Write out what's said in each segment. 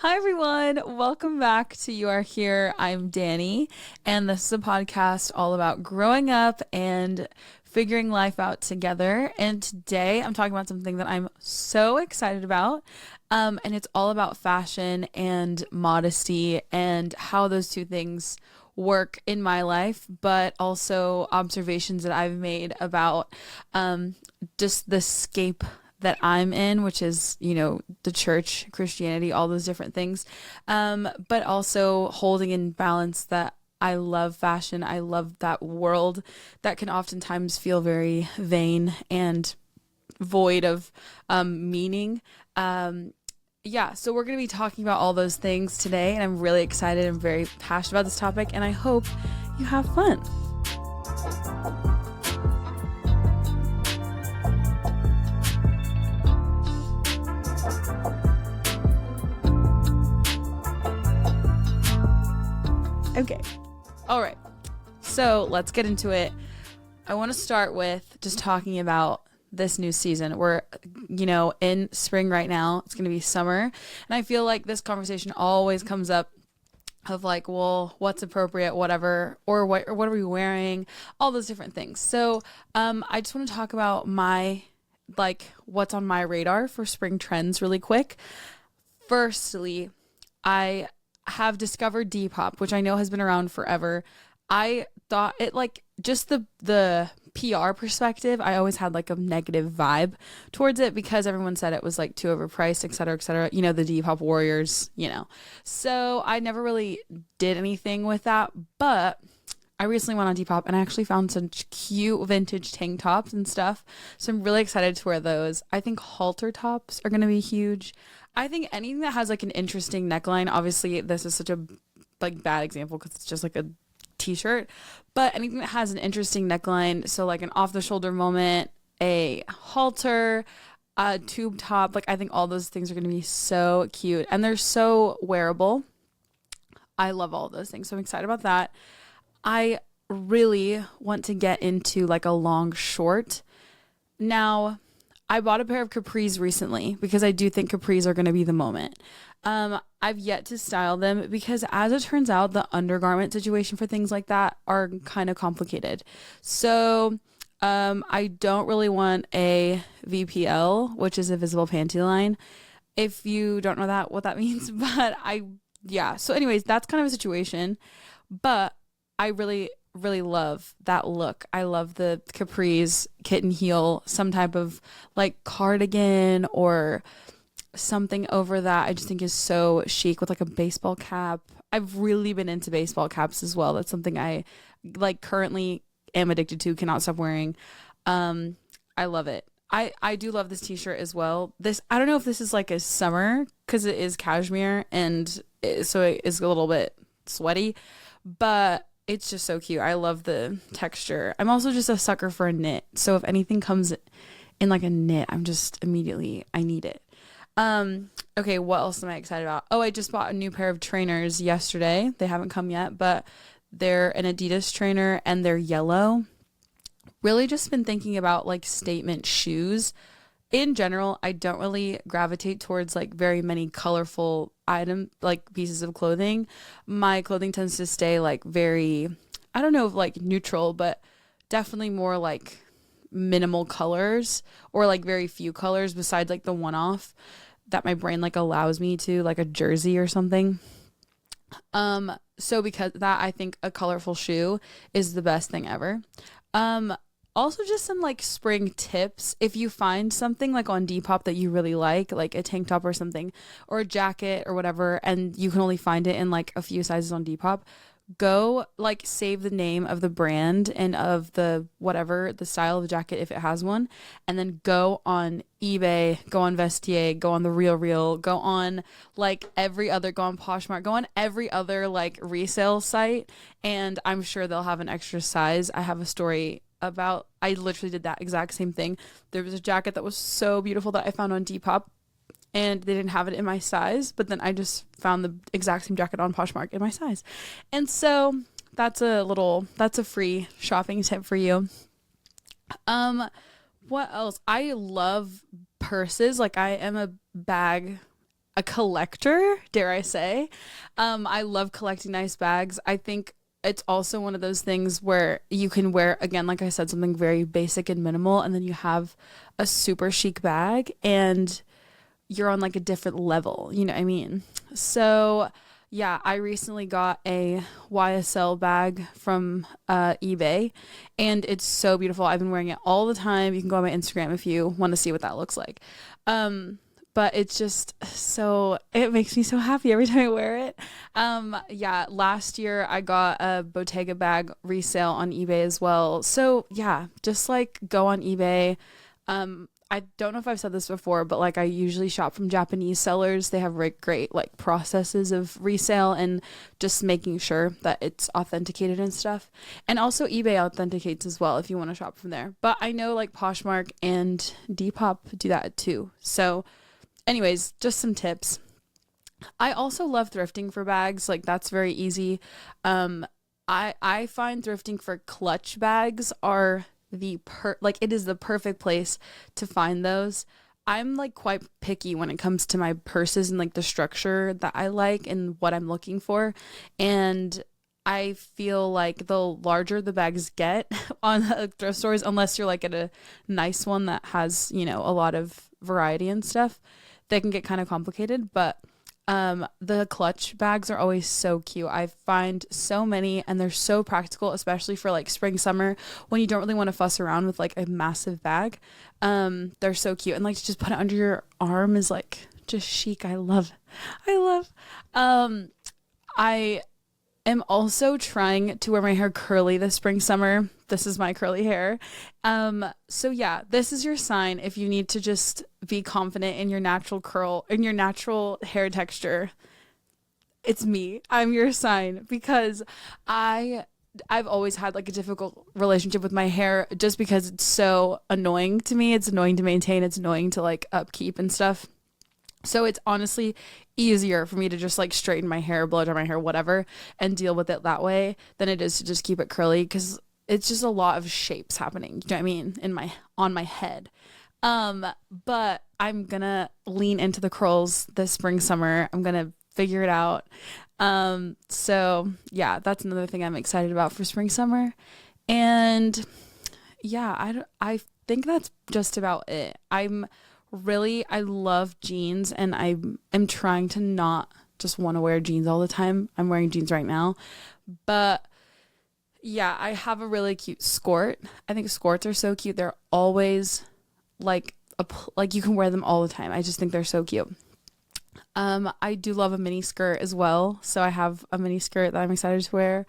Hi, everyone. Welcome back to You Are Here. I'm Danny, and this is a podcast all about growing up and figuring life out together. And today I'm talking about something that I'm so excited about. And it's all about fashion and modesty and how those two things work in my life, but also observations that I've made about just the scape that I'm in, which is, the church, Christianity, all those different things. But also holding in balance that I love fashion. I love that world that can oftentimes feel very vain and void of meaning. So we're going to be talking about all those things today, and I'm really excited and very passionate about this topic, and I hope you have fun. Okay. All right. So let's get into it. I want to start with just talking about this new season. We're, in spring right now. It's going to be summer. And I feel like this conversation always comes up of like, well, what's appropriate, whatever, or what are we wearing? All those different things. So I just want to talk about what's on my radar for spring trends really quick. Firstly, I have discovered Depop, which I know has been around forever. I thought it just the PR perspective, I always had like a negative vibe towards it because everyone said it was like too overpriced, et cetera, et cetera. The Depop warriors, So I never really did anything with that, but I recently went on Depop and I actually found some cute vintage tank tops and stuff. So I'm really excited to wear those. I think halter tops are going to be huge. I think anything that has like an interesting neckline, obviously this is such a bad example because it's just like a t-shirt, but anything that has an interesting neckline, so like an off the shoulder moment, a halter, a tube top, I think all those things are going to be so cute and they're so wearable. I love all those things. So I'm excited about that. I really want to get into like a long short. Now, I bought a pair of capris recently because I do think capris are going to be the moment. I've yet to style them because as it turns out, the undergarment situation for things like that are kind of complicated. So I don't really want a VPL, which is a visible panty line. If you don't know what that means, but so anyways, that's kind of a situation, but I really love that look. I love the capris, kitten heel, some type of like cardigan or something over that. I just think is so chic with like a baseball cap. I've really been into baseball caps as well. That's something I currently am addicted to, cannot stop wearing. I love it. I do love this t-shirt as well. I don't know if this is like a summer because it is cashmere and so it is a little bit sweaty, but it's just so cute. I love the texture. I'm also just a sucker for a knit. So if anything comes in like a knit, I'm just immediately, I need it. Okay, what else am I excited about? Oh, I just bought a new pair of trainers yesterday. They haven't come yet, but they're an Adidas trainer and they're yellow. Really just been thinking about like statement shoes. In general, I don't really gravitate towards like very many colorful pieces of clothing. My clothing tends to stay like very, I don't know if like neutral, but definitely more like minimal colors or like very few colors besides like the one-off that my brain like allows me to, like a jersey or something. So because of that, I think a colorful shoe is the best thing ever. Also just some like spring tips. If you find something like on Depop that you really like a tank top or something or a jacket or whatever, and you can only find it in like a few sizes on Depop, go like save the name of the brand and of the whatever the style of the jacket if it has one, and then go on eBay, go on Vestiaire, go on the Real, go on go on Poshmark, go on every other like resale site, and I'm sure they'll have an extra size. I have a story about, I literally did that exact same thing. There was a jacket that was so beautiful that I found on Depop and they didn't have it in my size, but then I just found the exact same jacket on Poshmark in my size. And so that's a free shopping tip for you. What else? I love purses. Like I am a bag a collector, dare I say. I love collecting nice bags. I think it's also one of those things where you can wear, again, like I said, something very basic and minimal, and then you have a super chic bag and you're on like a different level, you know what I mean? So yeah, I recently got a YSL bag from eBay, and it's so beautiful. I've been wearing it all the time. You can go on my Instagram if you want to see what that looks like. But it's just it makes me so happy every time I wear it. Yeah, last year I got a Bottega bag resale on eBay as well. So yeah, just like go on eBay. I don't know if I've said this before, but like I usually shop from Japanese sellers. They have great like processes of resale and just making sure that it's authenticated and stuff. And also eBay authenticates as well if you want to shop from there. But I know like Poshmark and Depop do that too. So anyways, just some tips. I also love thrifting for bags. Like that's very easy. I find thrifting for clutch bags are it is the perfect place to find those. I'm like quite picky when it comes to my purses and like the structure that I like and what I'm looking for. And I feel like the larger the bags get on thrift stores, unless you're like at a nice one that has, you know, a lot of variety and stuff, they can get kind of complicated. But the clutch bags are always so cute. I find so many, and they're so practical, especially for like spring, summer, when you don't really want to fuss around with like a massive bag. They're so cute, and like to just put it under your arm is like just chic. I love. I am also trying to wear my hair curly this spring, summer. This is my curly hair. So yeah, this is your sign if you need to just be confident in your natural curl, in your natural hair texture. It's me. I'm your sign, because I've always had like a difficult relationship with my hair just because it's so annoying to me. It's annoying to maintain. It's annoying to like upkeep and stuff. So it's honestly easier for me to just like straighten my hair, blow dry my hair, whatever, and deal with it that way than it is to just keep it curly, because it's just a lot of shapes happening. You know what I mean? On my head. But I'm gonna lean into the curls this spring, summer. I'm gonna figure it out. So yeah, that's another thing I'm excited about for spring, summer. And yeah, I think that's just about it. I love jeans, and I am trying to not just want to wear jeans all the time. I'm wearing jeans right now, but yeah, I have a really cute skort. I think skorts are so cute. They're always like you can wear them all the time. I just think they're so cute. I do love a mini skirt as well. So I have a mini skirt that I'm excited to wear,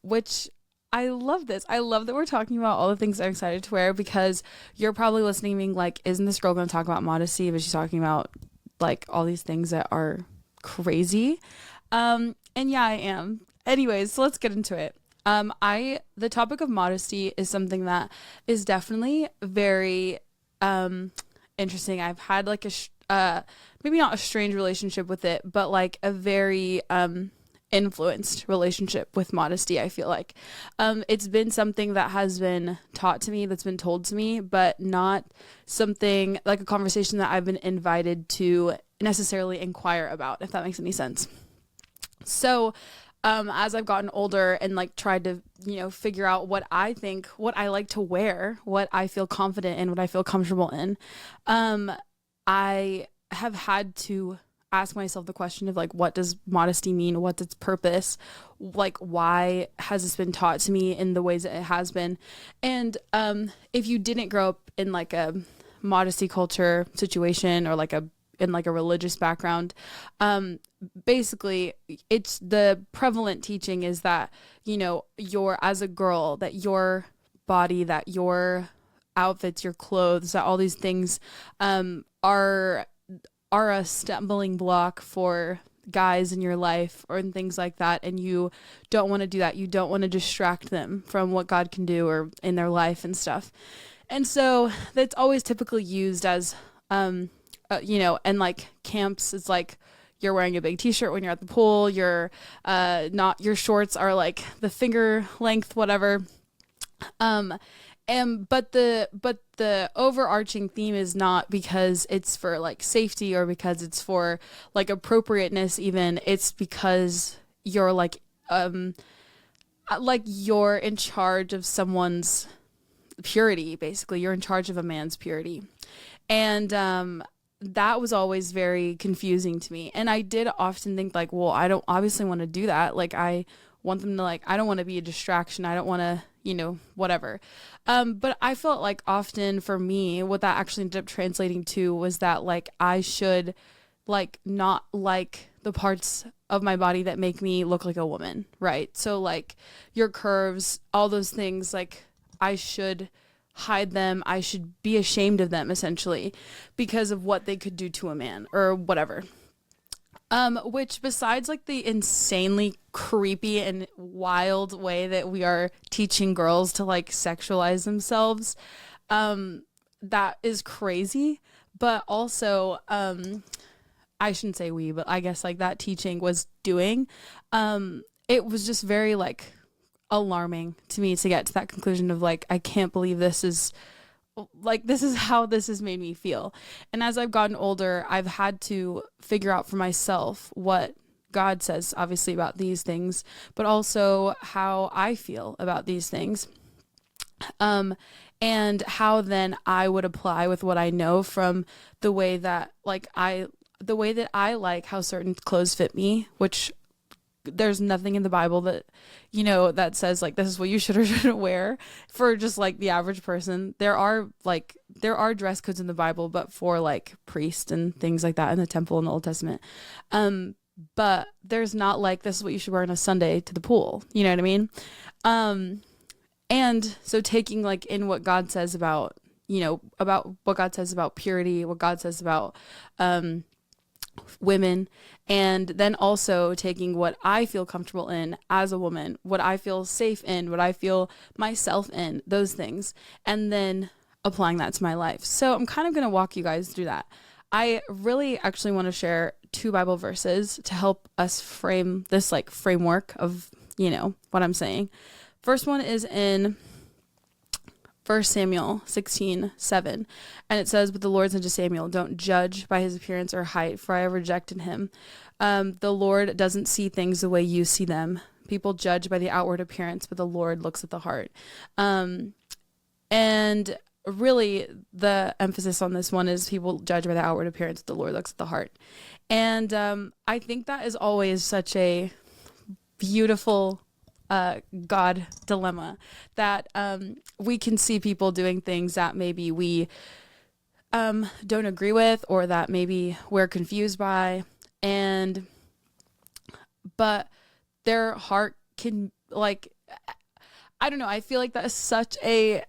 which I love this. I love that we're talking about all the things I'm excited to wear, because you're probably listening being like, isn't this girl going to talk about modesty? But she's talking about like all these things that are crazy. And yeah, I am. Anyways, so let's get into it. The topic of modesty is something that is definitely very interesting. I've had like maybe not a strange relationship with it, but like a very influenced relationship with modesty. I feel like it's been something that has been taught to me, that's been told to me, but not something like a conversation that I've been invited to necessarily inquire about, if that makes any sense. So as I've gotten older and like tried to, you know, figure out what I think, what I like to wear, what I feel confident in, what I feel comfortable in, I have had to ask myself the question of like, what does modesty mean? What's its purpose? Like, why has this been taught to me in the ways that it has been? And if you didn't grow up in like a modesty culture situation, or like in like a religious background, basically it's the prevalent teaching is that, you know, as a girl, that your body, that your outfits, your clothes, that all these things are a stumbling block for guys in your life or things like that, and you don't want to do that. You don't want to distract them from what God can do or in their life and stuff. And so that's always typically used as you know, and like camps, it's like you're wearing a big t-shirt when you're at the pool, you're not, your shorts are like the finger length, whatever. But the overarching theme is not because it's for like safety or because it's for like appropriateness even. It's because you're like you're in charge of someone's purity, basically. You're in charge of a man's purity. And that was always very confusing to me. And I did often think like, well, I don't obviously want to do that. Like I want them to like, I don't want to be a distraction. I don't want to, whatever. But I felt like often for me, what that actually ended up translating to was that like I should like not like the parts of my body that make me look like a woman, right? So like your curves, all those things, like I should hide them. I should be ashamed of them essentially because of what they could do to a man or whatever. Which besides like the insanely creepy and wild way that we are teaching girls to like sexualize themselves, that is crazy. But also, I shouldn't say we, but I guess like that teaching was doing, it was just very like alarming to me to get to that conclusion of like, I can't believe this is how this has made me feel. And as I've gotten older, I've had to figure out for myself what God says, obviously, about these things, but also how I feel about these things. And how then I would apply with what I know from the way that I like how certain clothes fit me, which there's nothing in the Bible that, that says like, this is what you should or shouldn't wear for just like the average person. There are dress codes in the Bible, but for like priests and things like that in the temple in the Old Testament. But there's not like, this is what you should wear on a Sunday to the pool. You know what I mean? And so taking like in what God says about, about what God says about purity, what God says about, women, and then also taking what I feel comfortable in as a woman, what I feel safe in, what I feel myself in, those things, and then applying that to my life. So I'm kind of going to walk you guys through that. I really actually want to share 2 Bible verses to help us frame this like framework of, what I'm saying. First one is in 1 Samuel 16:7, and it says, "But the Lord said to Samuel, don't judge by his appearance or height, for I have rejected him. The Lord doesn't see things the way you see them. People judge by the outward appearance, but the Lord looks at the heart." And really, the emphasis on this one is people judge by the outward appearance, but the Lord looks at the heart. And I think that is always such a beautiful God dilemma that we can see people doing things that maybe we don't agree with or that maybe we're confused by, but their heart can like, I don't know, I feel like that is such a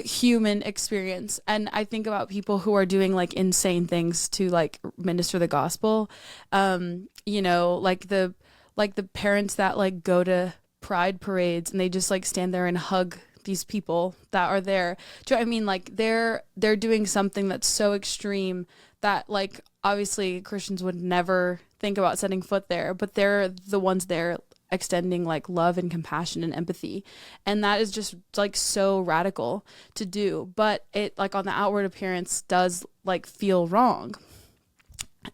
human experience. And I think about people who are doing like insane things to like minister the gospel, like the parents that like go to pride parades and they just like stand there and hug these people that are there. Do you know what I mean? Like they're doing something that's so extreme that like obviously Christians would never think about setting foot there, but they're the ones there extending like love and compassion and empathy. And that is just like so radical to do, but it like on the outward appearance does like feel wrong.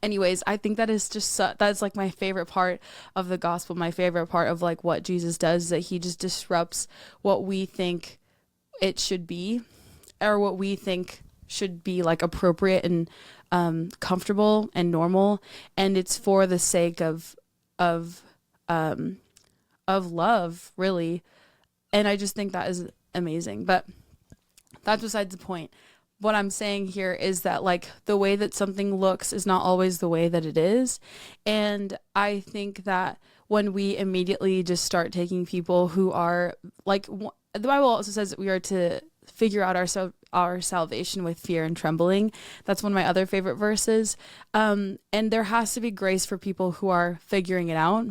Anyways, I think that is just that's like my favorite part of the gospel. My favorite part of like what Jesus does is that he just disrupts what we think it should be, or what we think should be like appropriate and comfortable and normal, and it's for the sake of love, really. And I just think that is amazing. But that's besides the point. What I'm saying here is that like the way that something looks is not always the way that it is. And I think that when we immediately just start taking people who are like, the Bible also says that we are to figure out our salvation with fear and trembling. That's one of my other favorite verses. And there has to be grace for people who are figuring it out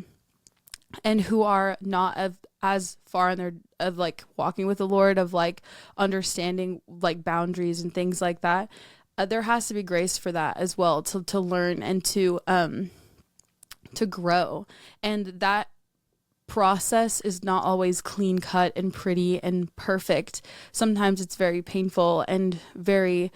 and who are not as far in their of like walking with the Lord, of like understanding like boundaries and things like that. There has to be grace for that as well, to learn and to grow. And that process is not always clean cut and pretty and perfect. Sometimes it's very painful and very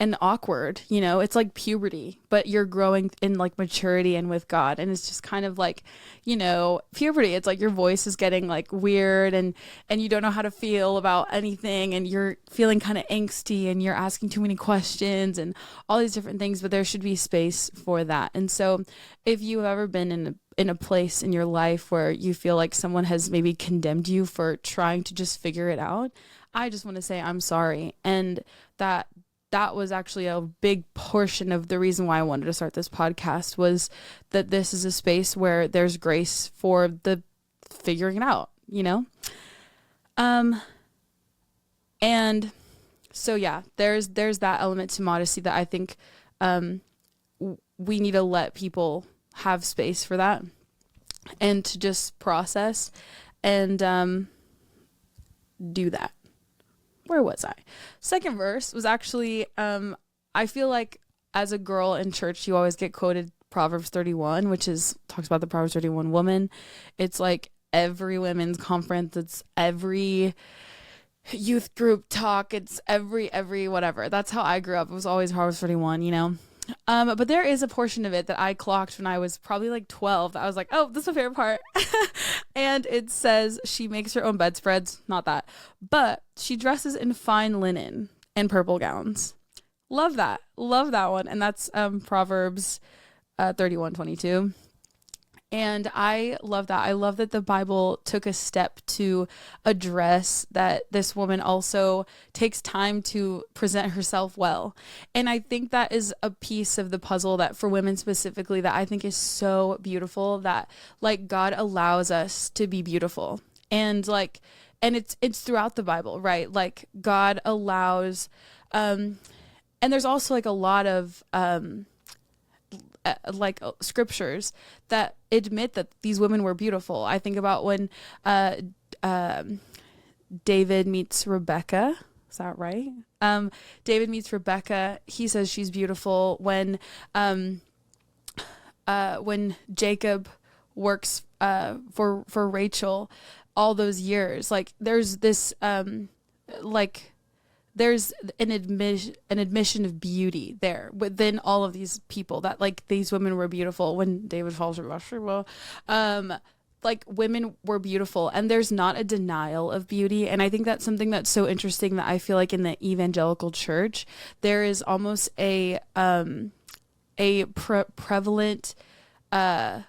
and awkward, you know. It's like puberty, but you're growing in like maturity and with God. And it's just kind of like, you know, puberty. It's like your voice is getting like weird and you don't know how to feel about anything, and you're feeling kind of angsty and you're asking too many questions and all these different things, but there should be space for that. And so if you've ever been in a place in your life where you feel like someone has maybe condemned you for trying to just figure it out, I just want to say I'm sorry. And that was actually a big portion of the reason why I wanted to start this podcast, was that this is a space where there's grace for the figuring it out, you know? And so, yeah, there's that element to modesty that I think, we need to let people have space for that and to just process and, do that. Where was I? Second verse was actually, I feel like as a girl in church, you always get quoted Proverbs 31, which talks about the Proverbs 31 woman. It's like every women's conference. It's every youth group talk. It's every whatever. That's how I grew up. It was always Proverbs 31, you know? But there is a portion of it that I clocked when I was probably like 12 that I was like, oh, this is my favorite part. And it says she makes her own bedspreads. Not that, but she dresses in fine linen and purple gowns. Love that. Love that one. And that's Proverbs 31:22. And I love that. I love that the Bible took a step to address that this woman also takes time to present herself well. And I think that is a piece of the puzzle that for women specifically that I think is so beautiful, that like God allows us to be beautiful. And like, and it's throughout the Bible, right? Like God allows, and there's also like a lot of, scriptures that admit that these women were beautiful. I think about when David meets Rebecca. Is that right? David meets Rebecca. He says she's beautiful. When Jacob works for Rachel all those years, like there's this there's an admission of beauty there within all of these people, that like these women were beautiful. When David falls for Bathsheba, like women were beautiful, and there's not a denial of beauty. And I think that's something that's so interesting, that I feel like in the evangelical church, there is almost a prevalent, but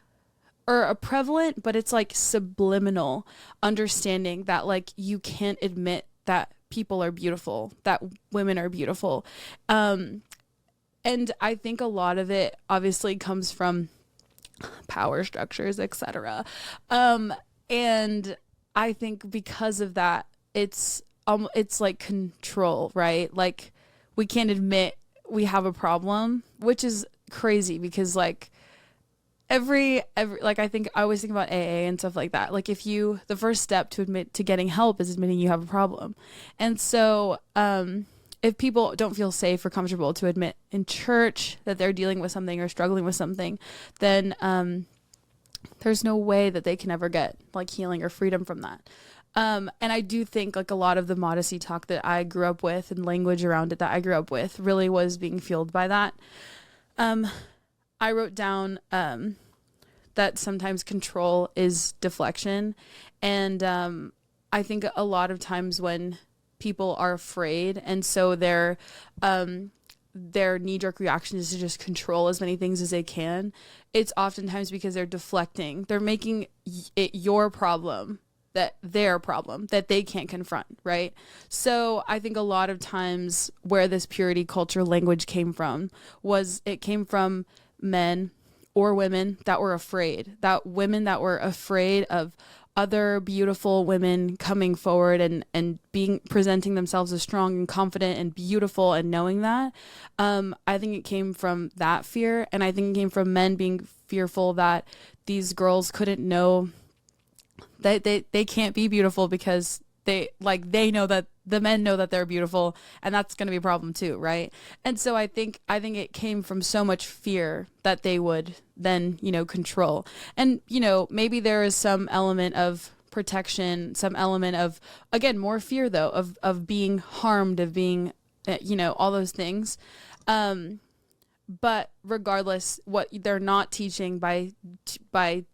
it's like subliminal understanding that like you can't admit that people are beautiful, that women are beautiful. And I think a lot of it obviously comes from power structures, etc. And I think because of that, it's like control, right? Like we can't admit we have a problem, which is crazy, because like every like I think I always think about AA and stuff like that. Like the first step to getting help is admitting you have a problem. And so if people don't feel safe or comfortable to admit in church that they're dealing with something or struggling with something, then there's no way that they can ever get like healing or freedom from that. And I do think like a lot of the modesty talk that I grew up with and language around it that I grew up with really was being fueled by that. I wrote down that sometimes control is deflection. And I think a lot of times when people are afraid, and so their knee-jerk reaction is to just control as many things as they can, it's oftentimes because they're deflecting. They're making it your problem, that their problem that they can't confront, right? So I think a lot of times where this purity culture language came from was it came from men or women that were afraid, of other beautiful women coming forward and presenting themselves as strong and confident and beautiful, and knowing that. I think it came from that fear, and I think it came from men being fearful that these girls couldn't know that they can't be beautiful because they know that the men know that they're beautiful, and that's going to be a problem too, right? And so I think it came from so much fear that they would then, control. And, maybe there is some element of protection, some element of, again, more fear though, of being harmed, of being, all those things. But regardless, what they're not teaching by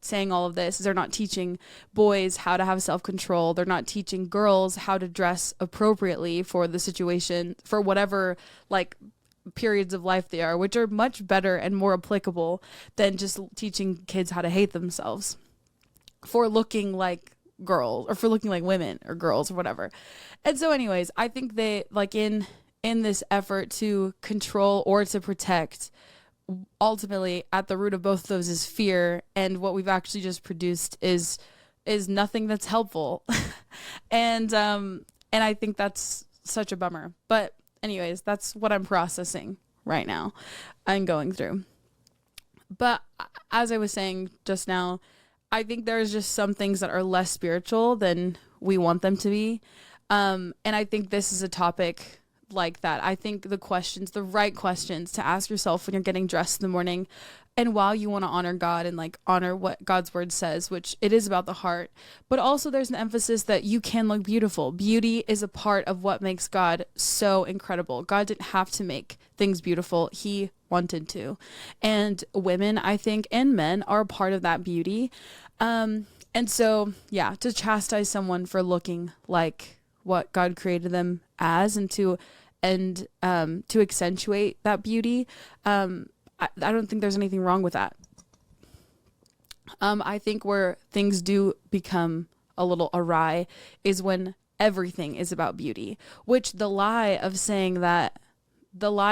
saying all of this is they're not teaching boys how to have self-control. They're not teaching girls how to dress appropriately for the situation, for whatever like periods of life they are, which are much better and more applicable than just teaching kids how to hate themselves for looking like girls or for looking like women or girls or whatever. And so anyways, I think they like in this effort to control or to protect, ultimately at the root of both of those is fear, and what we've actually just produced is nothing that's helpful. and I think that's such a bummer. But anyways, that's what I'm processing right now. I'm going through. But as I was saying just now, I think there's just some things that are less spiritual than we want them to be. And I think this is a topic like that. I think the right questions to ask yourself when you're getting dressed in the morning, and while you want to honor God and like honor what God's word says, which it is about the heart, but also there's an emphasis that you can look beautiful. Beauty is a part of what makes God so incredible. God didn't have to make things beautiful. He wanted to. And women, I think, and men are a part of that beauty. And so, yeah, to chastise someone for looking like what God created them as, and to accentuate that beauty, I don't think there's anything wrong with that. I think where things do become a little awry is when everything is about beauty, which the lie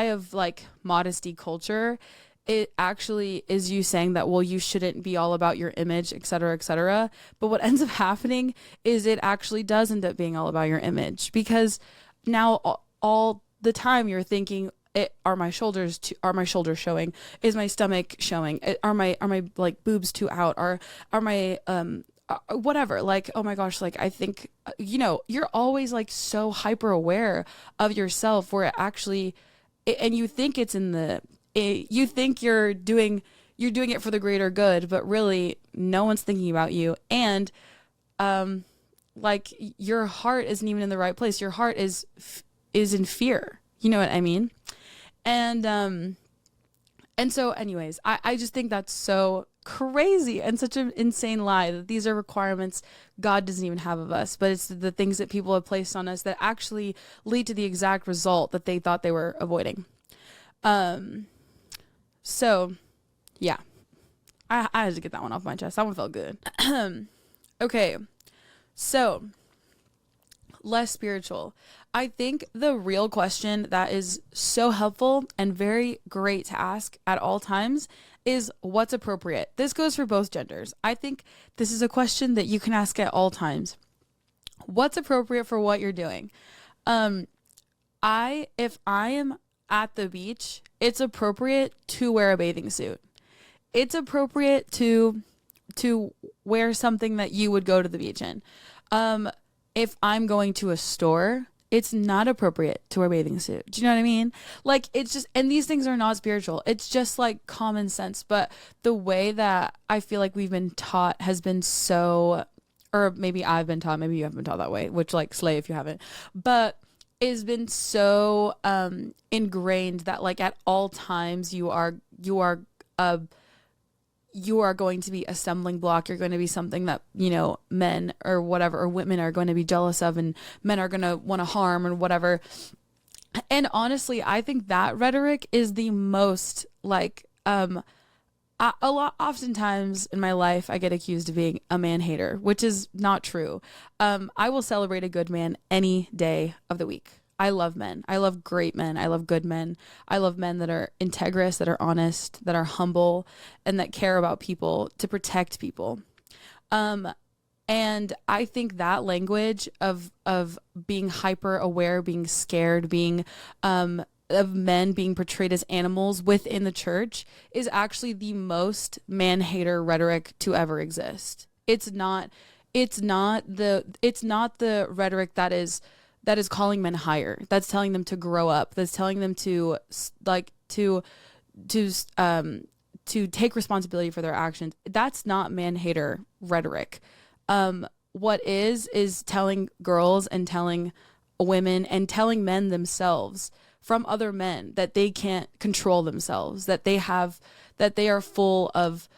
of like modesty culture, it actually is you saying that, well, you shouldn't be all about your image, et cetera, et cetera. But what ends up happening is it actually does end up being all about your image, because now all the time you're thinking, are my shoulders showing? Is my stomach showing? Are my like boobs too out? Are my whatever, like, oh my gosh, like I think, you're always like so hyper aware of yourself, where it actually, and you think it's you think you're doing it for the greater good, but really no one's thinking about you. And like your heart isn't even in the right place. Your heart is in fear. You know what I mean? And so anyways, I just think that's so crazy and such an insane lie that these are requirements God doesn't even have of us, but it's the things that people have placed on us that actually lead to the exact result that they thought they were avoiding. So yeah, I had to get that one off my chest. That one felt good. Okay. So less spiritual. I think the real question that is so helpful and very great to ask at all times is what's appropriate. This goes for both genders. I think this is a question that you can ask at all times. What's appropriate for what you're doing? If I am at the beach, it's appropriate to wear a bathing suit. It's appropriate to wear something that you would go to the beach in. If I'm going to a store, it's not appropriate to wear a bathing suit. Do you know what I mean? Like, it's just, and these things are not spiritual. It's just like common sense. But the way that I feel like we've been taught has been so, or maybe I've been taught, maybe you haven't been taught that way, which like slay if you haven't, but it's been so ingrained that like at all times you are going to be a stumbling block. You're going to be something that, men or whatever, or women are going to be jealous of, and men are going to want to harm or whatever. And honestly, I think that rhetoric is the most like, oftentimes in my life, I get accused of being a man hater, which is not true. I will celebrate a good man any day of the week. I love men. I love great men. I love good men. I love men that are integrous, that are honest, that are humble, and that care about people, to protect people. And I think that language of being hyper aware, being scared, being of men being portrayed as animals within the church is actually the most man hater rhetoric to ever exist. It's not the rhetoric that is that is calling men higher, that's telling them to grow up, that's telling them to like to take responsibility for their actions. That's not man hater rhetoric. What is telling girls and telling women and telling men themselves from other men that they can't control themselves, that they are full of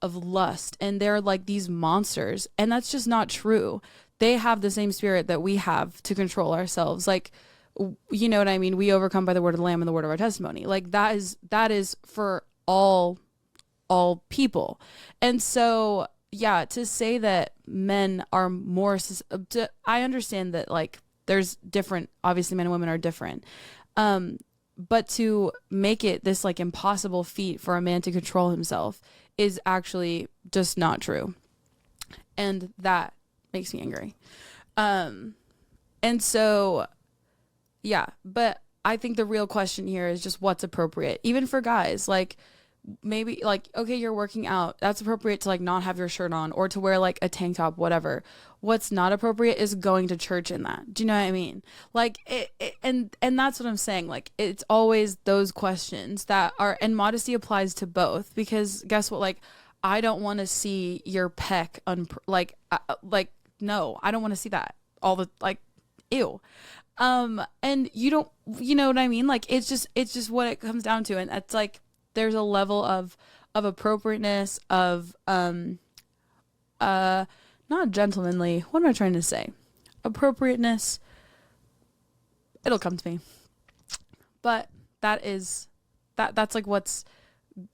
lust, and they're like these monsters, and that's just not true. They have the same spirit that we have to control ourselves. Like, you know what I mean? We overcome by the word of the Lamb and the word of our testimony. Like that is for all people. And so, yeah, to say that men are more, I understand that like there's different, obviously men and women are different. But to make it this like impossible feat for a man to control himself is actually just not true. And that makes me angry. And so, yeah, but I think the real question here is just what's appropriate, even for guys. Like, maybe like, okay, you're working out, that's appropriate to like not have your shirt on or to wear like a tank top, whatever. What's not appropriate is going to church in that. Do you know what I mean? Like and that's what I'm saying. Like, it's always those questions that are, and modesty applies to both, because guess what? Like, I don't want to see your peck no, I don't want to see that all the, like, ew. And you don't, you know what I mean? Like, it's just what it comes down to. And it's like, there's a level of appropriateness, of, not gentlemanly. What am I trying to say? Appropriateness. It'll come to me. But that's like what's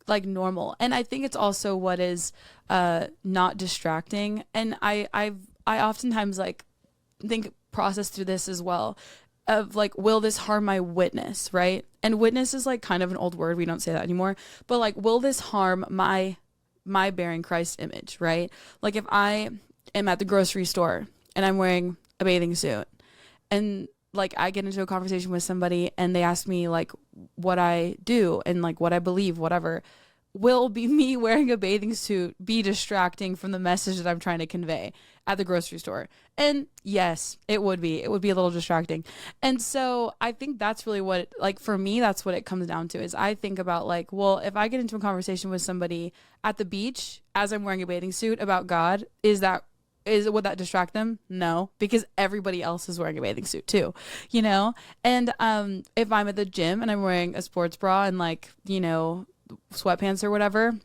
like normal. And I think it's also what is, not distracting. And I oftentimes like process through this as well, of like, will this harm my witness, right? And witness is like kind of an old word, we don't say that anymore, but like, will this harm my bearing Christ's image, right? Like, if I am at the grocery store and I'm wearing a bathing suit, and like I get into a conversation with somebody and they ask me like what I do and like what I believe, whatever, will be me wearing a bathing suit be distracting from the message that I'm trying to convey at the grocery store? And yes, it would be a little distracting. And so I think that's really what, like, for me, that's what it comes down to, is I think about like, well, if I get into a conversation with somebody at the beach as I'm wearing a bathing suit about God, would that distract them? No, because everybody else is wearing a bathing suit too, you know? And if I'm at the gym and I'm wearing a sports bra and like, you know, sweatpants or whatever,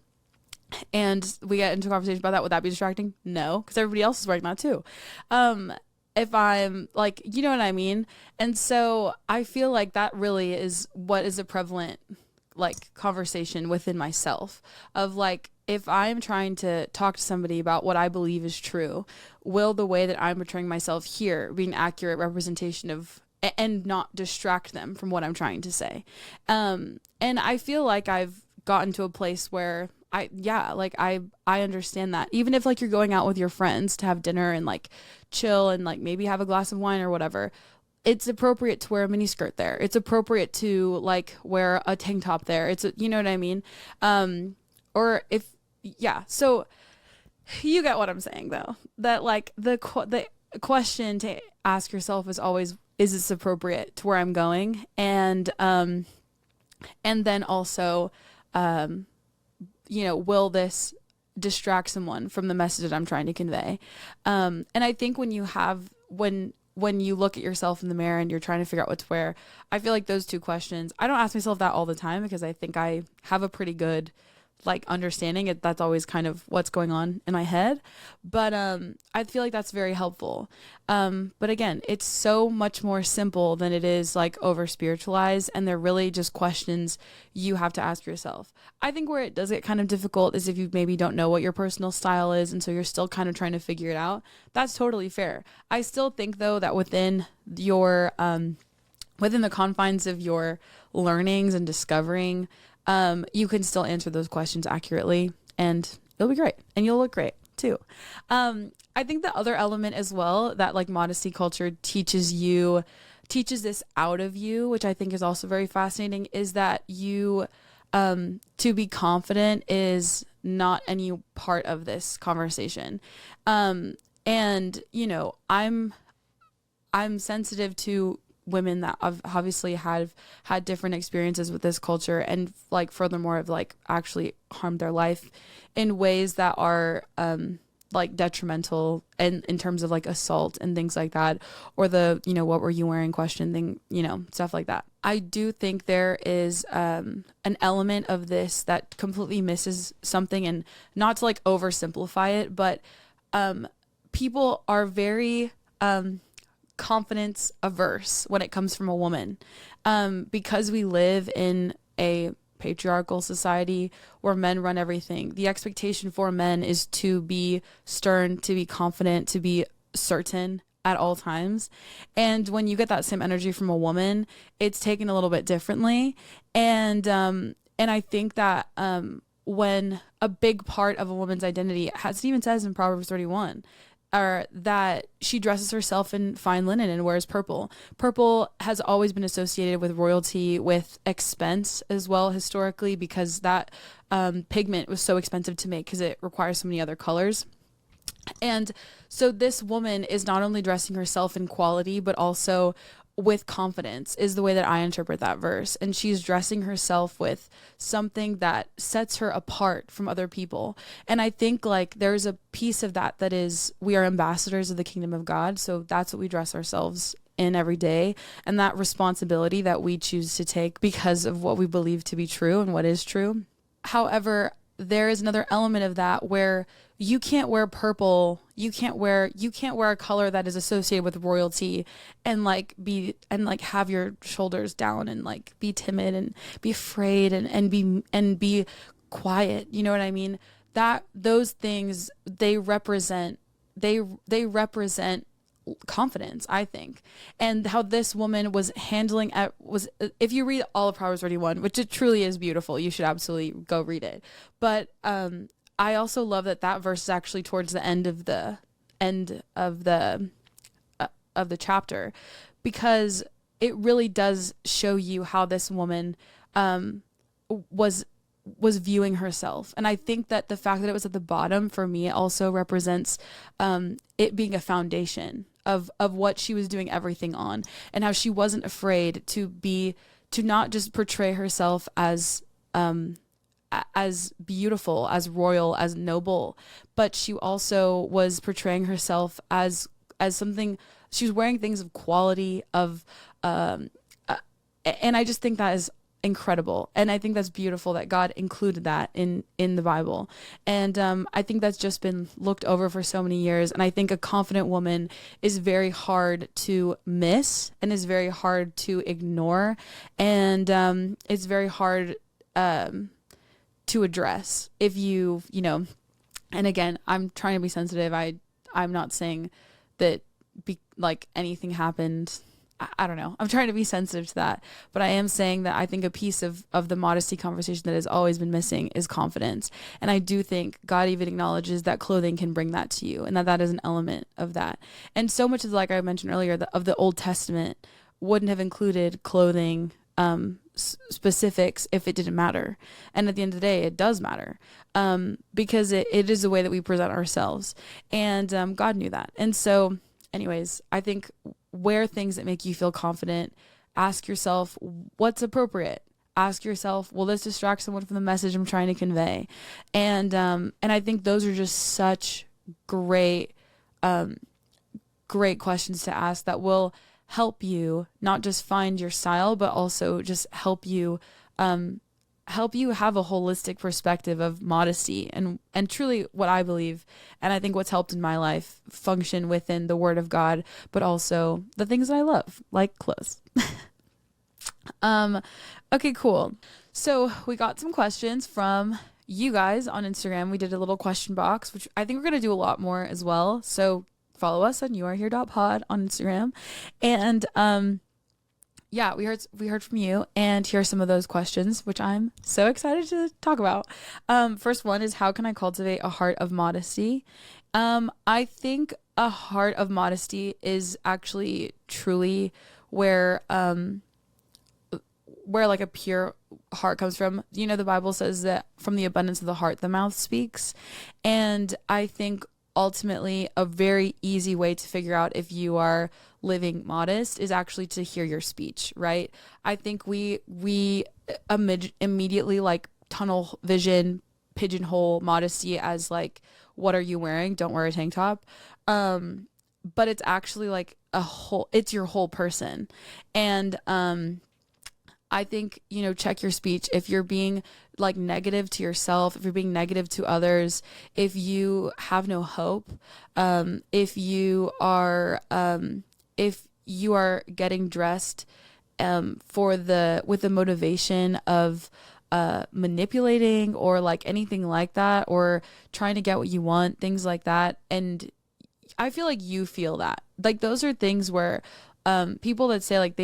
and we get into a conversation about that, would that be distracting? No, because everybody else is wearing that too. If I'm like, you know what I mean? And so I feel like that really is what is a prevalent like conversation within myself, of like, if I'm trying to talk to somebody about what I believe is true, will the way that I'm portraying myself here be an accurate representation of, and not distract them from what I'm trying to say? And I feel like I've gotten to a place where I understand that. Even if like you're going out with your friends to have dinner and like chill and like maybe have a glass of wine or whatever, it's appropriate to wear a mini skirt there. It's appropriate to like wear a tank top there. You know what I mean? So you get what I'm saying though, that like the question to ask yourself is always, is this appropriate to where I'm going? And then also, you know, will this distract someone from the message that I'm trying to convey? And I think when you look at yourself in the mirror and you're trying to figure out what to wear, I feel like those two questions, I don't ask myself that all the time because I think I have a pretty good like understanding it. That's always kind of what's going on in my head. But I feel like that's very helpful. But again, it's so much more simple than it is like over spiritualized, and they're really just questions you have to ask yourself. I think where it does get kind of difficult is if you maybe don't know what your personal style is, and so you're still kind of trying to figure it out. That's totally fair. I still think though that within your within the confines of your learnings and discovering, you can still answer those questions accurately, and it'll be great, and you'll look great too. I think the other element as well that like modesty culture teaches this out of you, which I think is also very fascinating, is that you, to be confident is not any part of this conversation. And you know, I'm sensitive to women that have obviously have had different experiences with this culture, and like furthermore have like actually harmed their life in ways that are like detrimental, and in terms of like assault and things like that, or the, you know, what were you wearing question thing, you know, stuff like that. I do think there is an element of this that completely misses something, and not to like oversimplify it, but people are very confidence averse when it comes from a woman, because we live in a patriarchal society where men run everything. The expectation for men is to be stern, to be confident, to be certain at all times. And when you get that same energy from a woman, it's taken a little bit differently. And I think that when a big part of a woman's identity, as it even says in Proverbs 31, or that she dresses herself in fine linen and wears purple. Purple has always been associated with royalty, with expense as well historically, because that pigment was so expensive to make because it requires so many other colors. And so this woman is not only dressing herself in quality, but also with confidence, is the way that I interpret that verse. And she's dressing herself with something that sets her apart from other people. And I think like there's a piece of that that is, we are ambassadors of the kingdom of God. So that's what we dress ourselves in every day. And that responsibility that we choose to take because of what we believe to be true and what is true. However, there is another element of that where you can't wear purple, you can't wear a color that is associated with royalty and like have your shoulders down and like be timid and be afraid and be quiet. You know what I mean? That those things, they represent confidence, I think. And how this woman was handling if you read all of Proverbs 31, which it truly is beautiful, you should absolutely go read it. But I also love that verse is actually towards the end of the chapter, because it really does show you how this woman was viewing herself. And I think that the fact that it was at the bottom, for me, also represents it being a foundation of what she was doing everything on, and how she wasn't afraid to not just portray herself as beautiful, as royal, as noble, but she also was portraying herself as something. She was wearing things of quality, and I just think that is incredible. And I think that's beautiful that God included that in the Bible. And I think that's just been looked over for so many years. And I think a confident woman is very hard to miss, and is very hard to ignore. And it's very hard to address if you know, and again, I'm trying to be sensitive. I'm not saying that like anything happened. I don't know. I'm trying to be sensitive to that, but I am saying that I think a piece of the modesty conversation that has always been missing is confidence. And I do think God even acknowledges that clothing can bring that to you, and that is an element of that. And so much of, like I mentioned earlier, of the Old Testament wouldn't have included clothing specifics if it didn't matter. And at the end of the day, it does matter, because it is the way that we present ourselves. And God knew that. And so anyways, I think wear things that make you feel confident. Ask yourself what's appropriate. Ask yourself, will this distract someone from the message I'm trying to convey? And I think those are just such great questions to ask that will help you not just find your style, but also just help you have a holistic perspective of modesty and truly what I believe, and I think what's helped in my life function within the Word of God, but also the things that I love, like clothes. Okay, cool. So we got some questions from you guys on Instagram. We did a little question box, which I think we're going to do a lot more as well. So follow us on youarehere.pod on Instagram. And yeah, we heard from you, and here are some of those questions, which I'm so excited to talk about. First one is, how can I cultivate a heart of modesty? I think a heart of modesty is actually truly where like a pure heart comes from. You know, the Bible says that from the abundance of the heart, the mouth speaks. And I think ultimately a very easy way to figure out if you are living modest is actually to hear your speech, right? I think we immediately like tunnel vision, pigeonhole modesty as like, what are you wearing? Don't wear a tank top. But it's actually like it's your whole person. And I think, check your speech. If you're being like negative to yourself, if you're being negative to others, if you have no hope, if you are getting dressed with the motivation of manipulating or like anything like that, or trying to get what you want, things like that. And I feel like you feel that. Like those are things where people that say like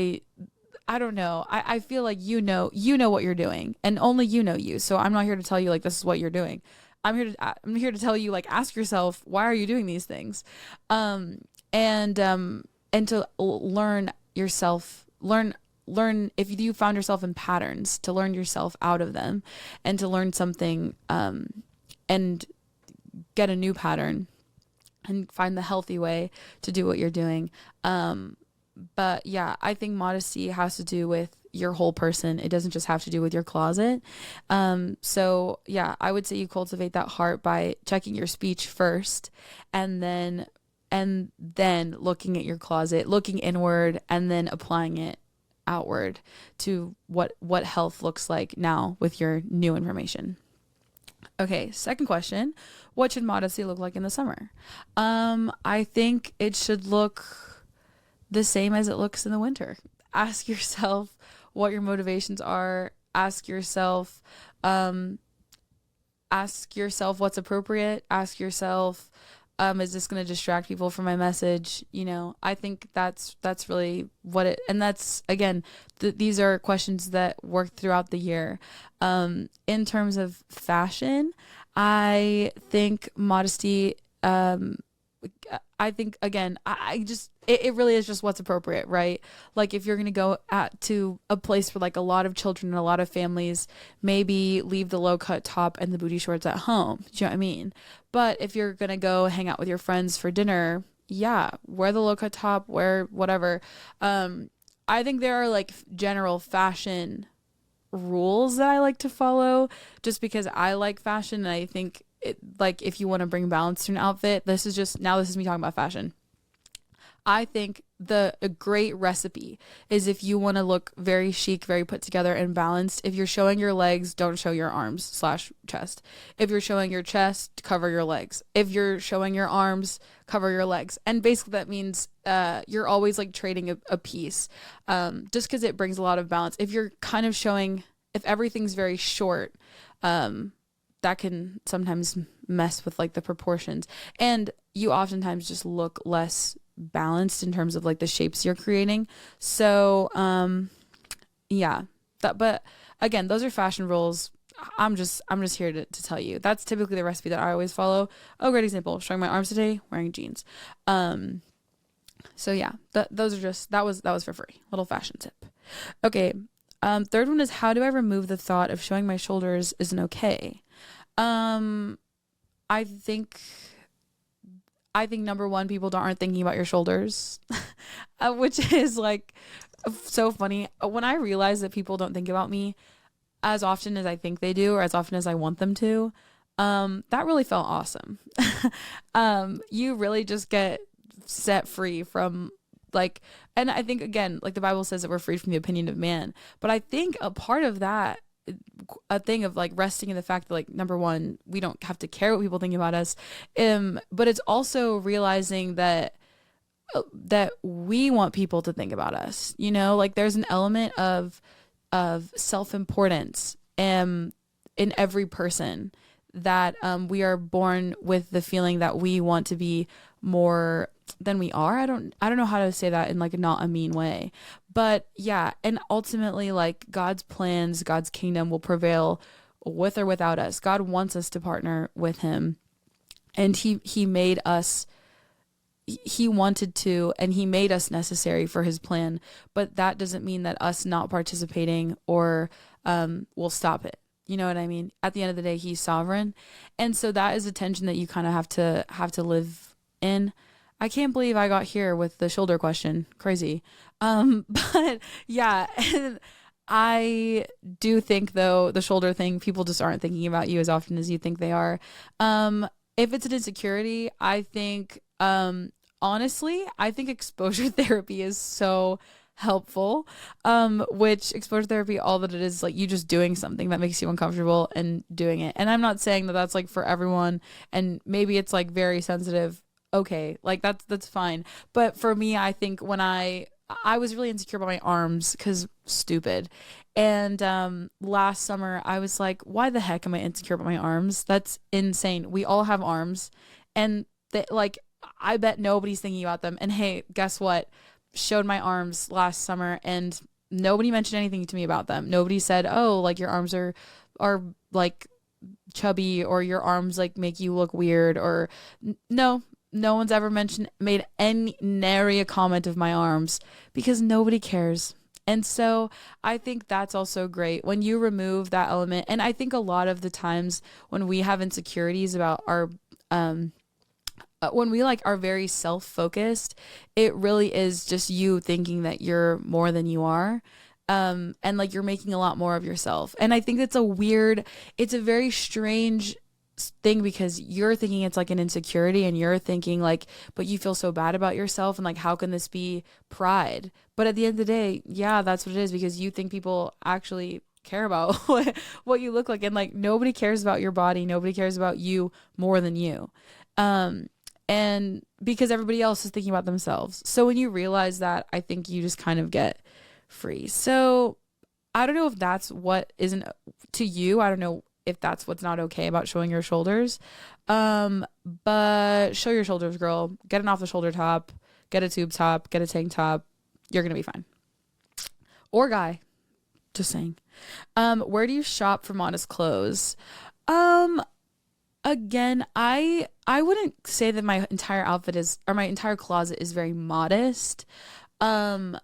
I don't know. I feel like you know what you're doing, and only you know you. So I'm not here to tell you like this is what you're doing. I'm here to tell you, like, ask yourself, why are you doing these things? And to learn yourself, learn if you found yourself in patterns, to learn yourself out of them, and to learn something and get a new pattern and find the healthy way to do what you're doing. But yeah, I think modesty has to do with your whole person. It doesn't just have to do with your closet. So yeah, I would say you cultivate that heart by checking your speech first, and then looking at your closet, looking inward, and then applying it outward to what health looks like now with your new information. Okay, second question. What should modesty look like in the summer? I think it should look the same as it looks in the winter. Ask yourself what your motivations are. Ask yourself what's appropriate. Ask yourself, is this going to distract people from my message? I think that's really what it, and that's, again, these are questions that work throughout the year. In terms of fashion, I think modesty, I think, again, it really is just what's appropriate, right? Like if you're going to go to a place with like a lot of children and a lot of families, maybe leave the low cut top and the booty shorts at home. Do you know what I mean? But if you're going to go hang out with your friends for dinner, yeah, wear the low cut top, wear whatever. I think there are like general fashion rules that I like to follow just because I like fashion, and I think like if you want to bring balance to an outfit, this is me talking about fashion. I think a great recipe is if you want to look very chic, very put together and balanced. If you're showing your legs, don't show your arms / chest. If you're showing your chest, cover your legs. If you're showing your arms, cover your legs. And basically that means you're always like trading a piece, just because it brings a lot of balance. If you're kind of if everything's very short, that can sometimes mess with like the proportions, and you oftentimes just look less balanced in terms of like the shapes you're creating. So yeah, but again, those are fashion rules. I'm just here to tell you that's typically the recipe that I always follow. Oh, great example, showing my arms today, wearing jeans. So yeah, that was for free, little fashion tip. Okay, third one is, how do I remove the thought of showing my shoulders isn't okay? I think number one, people aren't thinking about your shoulders, which is like so funny. When I realize that people don't think about me as often as I think they do, or as often as I want them to, that really felt awesome. You really just get set free from like, and I think, again, like the Bible says that we're freed from the opinion of man, but I think a part of that, a thing of like resting in the fact that, like, number one, we don't have to care what people think about us, but it's also realizing that we want people to think about us, like there's an element of self-importance in every person, that we are born with the feeling that we want to be more than we are. I don't know how to say that in like not a mean way, but yeah. And ultimately, like, God's plans, God's kingdom will prevail with or without us. God wants us to partner with him, and he made us, he wanted to, and he made us necessary for his plan. But that doesn't mean that us not participating or will stop it. You know what I mean? At the end of the day, he's sovereign. And so that is a tension that you kind of have to live in. I can't believe I got here with the shoulder question. Crazy. But yeah, and I do think though the shoulder thing, people just aren't thinking about you as often as you think they are. If it's an insecurity, I think honestly, I think exposure therapy is so helpful. Which exposure therapy, all that it is like you just doing something that makes you uncomfortable and doing it. And I'm not saying that that's like for everyone, and maybe it's like very sensitive. Okay, like that's fine. But for me, I think when I was really insecure about my arms because stupid. And last summer I was like, why the heck am I insecure about my arms? That's insane. We all have arms, and like I bet nobody's thinking about them. And hey, guess what? Showed my arms last summer and nobody mentioned anything to me about them. Nobody said, "Oh, like your arms are like chubby, or your arms like make you look weird," or no. No one's ever made any nary a comment of my arms because nobody cares. And so I think that's also great when you remove that element. And I think a lot of the times when we have insecurities about our when we like are very self-focused, it really is just you thinking that you're more than you are. And like you're making a lot more of yourself. And I think it's a very strange thing because you're thinking it's like an insecurity and you're thinking like, but you feel so bad about yourself and like, how can this be pride? But at the end of the day, yeah, that's what it is, because you think people actually care about what you look like. And like, nobody cares about your body. Nobody cares about you more than you. And because everybody else is thinking about themselves. So when you realize that, I think you just kind of get free. So I don't know if that's what isn't to you. I don't know if that's what's not okay about showing your shoulders. But show your shoulders, girl. Get an off the shoulder top, get a tube top, get a tank top. You're going to be fine. Or guy. Just saying. Where do you shop for modest clothes? Again, I wouldn't say that my entire outfit my entire closet is very modest. I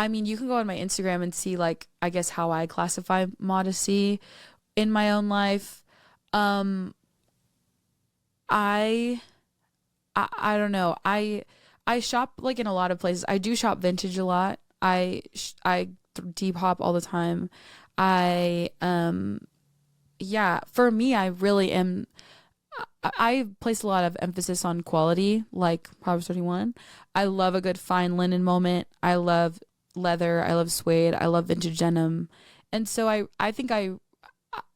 mean, you can go on my Instagram and see like, I guess how I classify modesty in my own life. I don't know. I shop like in a lot of places. I do shop vintage a lot. I Depop all the time. Yeah, for me, I really am. I place a lot of emphasis on quality, like Proverbs 31. I love a good fine linen moment. I love leather. I love suede. I love vintage denim. And so I think I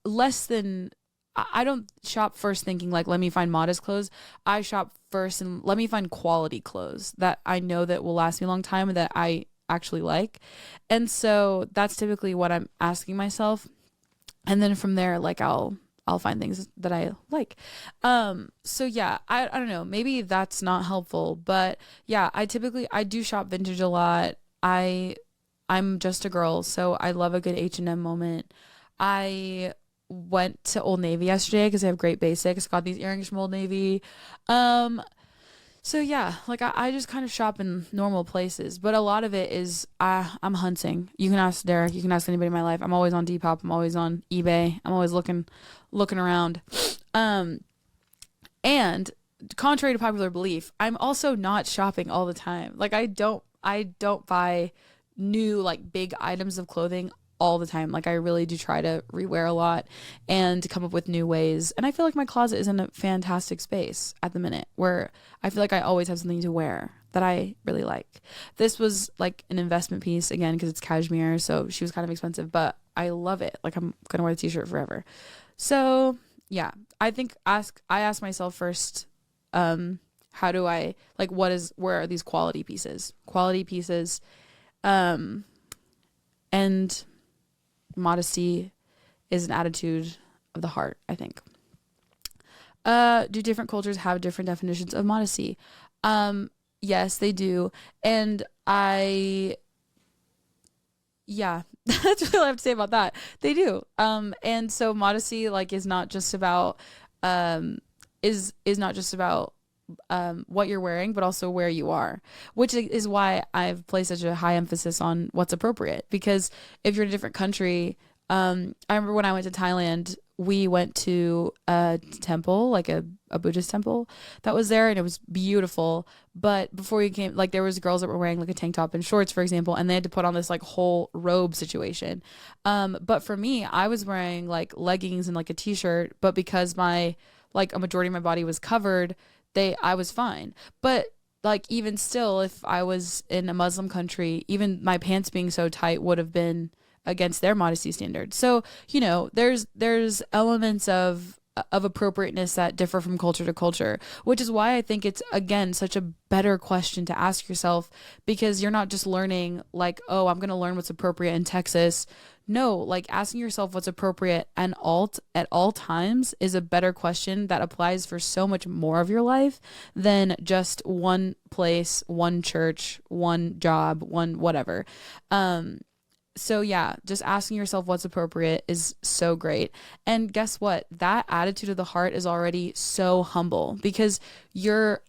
don't shop first thinking like, let me find modest clothes. I shop first and let me find quality clothes that I know that will last me a long time and that I actually like. And so that's typically what I'm asking myself. And then from there, like I'll find things that I like. So yeah, I don't know, maybe that's not helpful, but yeah, I do shop vintage a lot. I'm just a girl, so I love a good H&M moment. I went to Old Navy yesterday because they have great basics. Got these earrings from Old Navy. So yeah, like I just kind of shop in normal places, but a lot of it is I'm hunting. You can ask Derek, you can ask anybody in my life. I'm always on Depop. I'm always on eBay. I'm always looking around. And contrary to popular belief, I'm also not shopping all the time. Like I don't buy new like big items of clothing all the time. Like I really do try to rewear a lot and come up with new ways. And I feel like my closet is in a fantastic space at the minute where I feel like I always have something to wear that I really like. This was like an investment piece again, because it's cashmere. So she was kind of expensive, but I love it. Like I'm going to wear the t-shirt forever. So yeah, I think I ask myself first, how do I like, where are these quality pieces, and modesty is an attitude of the heart, I think. Do different cultures have different definitions of modesty? Yes, they do. And yeah, that's what I have to say about that. They do. And so modesty like is not just about is not just about what you're wearing, but also where you are, which is why I've placed such a high emphasis on what's appropriate. Because if you're in a different country, I remember when I went to Thailand, we went to a temple, like a Buddhist temple that was there, and it was beautiful. But before you came, like there was girls that were wearing like a tank top and shorts, for example, and they had to put on this like whole robe situation. But for me, I was wearing like leggings and like a t-shirt, but because my like a majority of my body was covered, I was fine. But like even still, if I was in a Muslim country, even my pants being so tight would have been against their modesty standards. So, you know, there's elements of appropriateness that differ from culture to culture, which is why I think it's again such a better question to ask yourself, because you're not just learning like, oh, I'm going to learn what's appropriate in Texas. No, like asking yourself what's appropriate and alt at all times is a better question that applies for so much more of your life than just one place, one church, one job, one whatever. So yeah, just asking yourself what's appropriate is so great. And guess what? That attitude of the heart is already so humble, because you're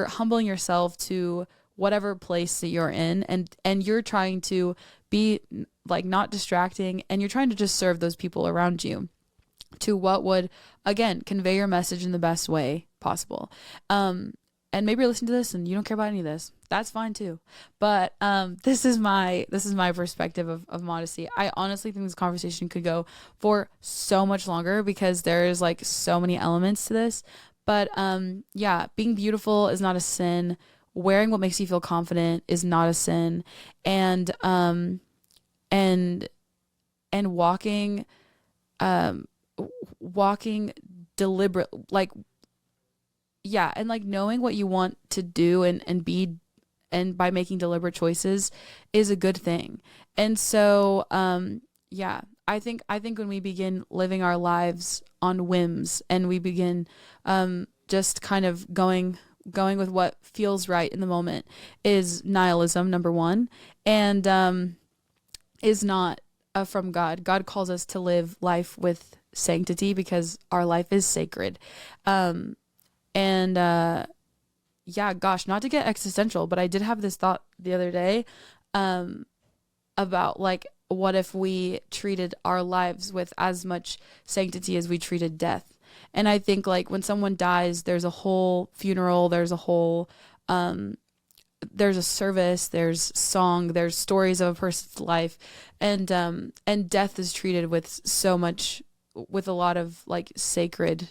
humbling yourself to whatever place that you're in, and you're trying to be like not distracting, and you're trying to just serve those people around you to what would again convey your message in the best way possible. And maybe you're listening to this and you don't care about any of this. That's fine too. But this is my perspective of modesty. I honestly think this conversation could go for so much longer, because there's like so many elements to this. But yeah, being beautiful is not a sin. Wearing what makes you feel confident is not a sin. And walking walking deliberate, like, yeah, and like knowing what you want to do and be, and by making deliberate choices is a good thing. And so yeah, I think when we begin living our lives on whims, and we begin just kind of going with what feels right in the moment, is nihilism, number one, and is not from God. God calls us to live life with sanctity, because our life is sacred. And yeah, gosh, not to get existential, but I did have this thought the other day about like, what if we treated our lives with as much sanctity as we treated death? And I think like when someone dies, there's a whole funeral, there's a whole there's a service, there's song, there's stories of a person's life, and death is treated with so much, with a lot of like sacred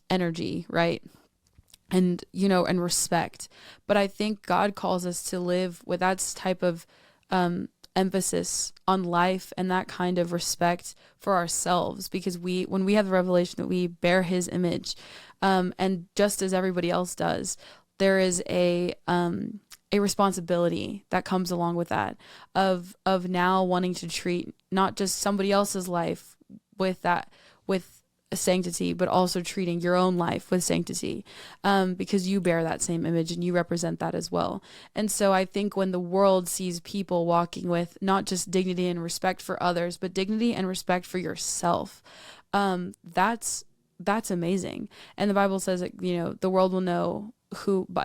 energy, right? And, you know, and respect. But I think God calls us to live with that type of emphasis on life, and that kind of respect for ourselves, because when we have the revelation that we bear his image, and just as everybody else does, there is a responsibility that comes along with that, of now wanting to treat not just somebody else's life with sanctity, but also treating your own life with sanctity, because you bear that same image and you represent that as well. And so I think when the world sees people walking with not just dignity and respect for others, but dignity and respect for yourself, that's amazing. And the Bible says that, you know, the world will know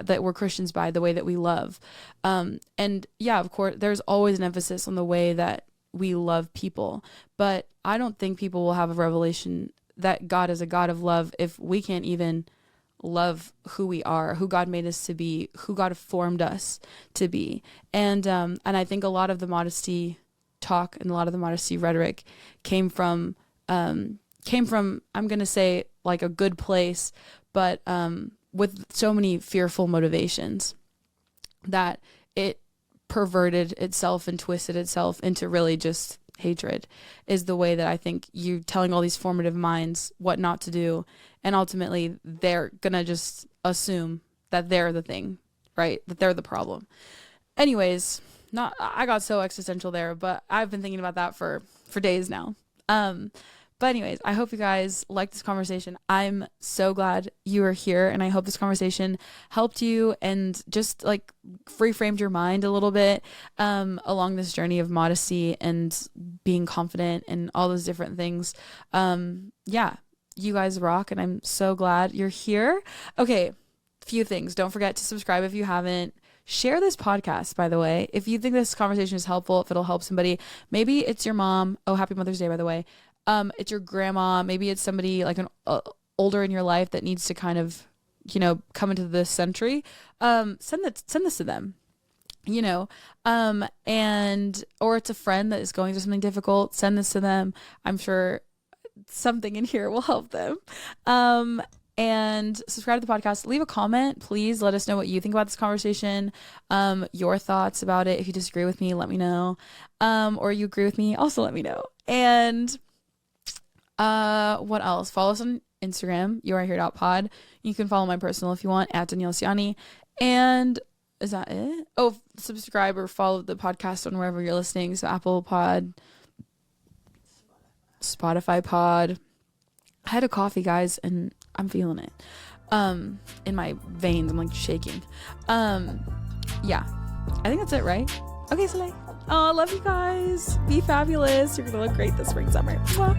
that we're Christians by the way that we love. And yeah, of course, there's always an emphasis on the way that we love people, but I don't think people will have a revelation that God is a God of love if we can't even love who we are, who God made us to be, who God formed us to be. And I think a lot of the modesty talk and a lot of the modesty rhetoric came from I'm going to say like a good place, but with so many fearful motivations that it perverted itself and twisted itself into really just hatred, is the way that I think you telling all these formative minds what not to do, and ultimately they're gonna just assume that they're the thing, right? That they're the problem. Anyways, I got so existential there, but I've been thinking about that for days now. But anyways, I hope you guys liked this conversation. I'm so glad you are here, and I hope this conversation helped you and just like reframed your mind a little bit along this journey of modesty and being confident and all those different things. Yeah, you guys rock, and I'm so glad you're here. Okay, few things. Don't forget to subscribe if you haven't. Share this podcast, by the way. If you think this conversation is helpful, if it'll help somebody, maybe it's your mom. Oh, happy Mother's Day, by the way. It's your grandma. Maybe it's somebody like an older in your life that needs to kind of, come into this century. Send this to them, or it's a friend that is going through something difficult. Send this to them. I'm sure something in here will help them. And subscribe to the podcast. Leave a comment. Please let us know what you think about this conversation. Your thoughts about it. If you disagree with me, let me know. Or you agree with me, also let me know. And what else? Follow us on Instagram, youarehere.pod. You can follow my personal if you want, at Danielle Siani. And is that it? Oh, subscribe or follow the podcast on wherever you're listening. So Apple Pod, Spotify Pod. I had a coffee, guys, and I'm feeling it. In my veins, I'm like shaking. Yeah, I think that's it, right? Okay, Slay. Oh, I love you guys. Be fabulous. You're gonna look great this spring, summer. Mwah.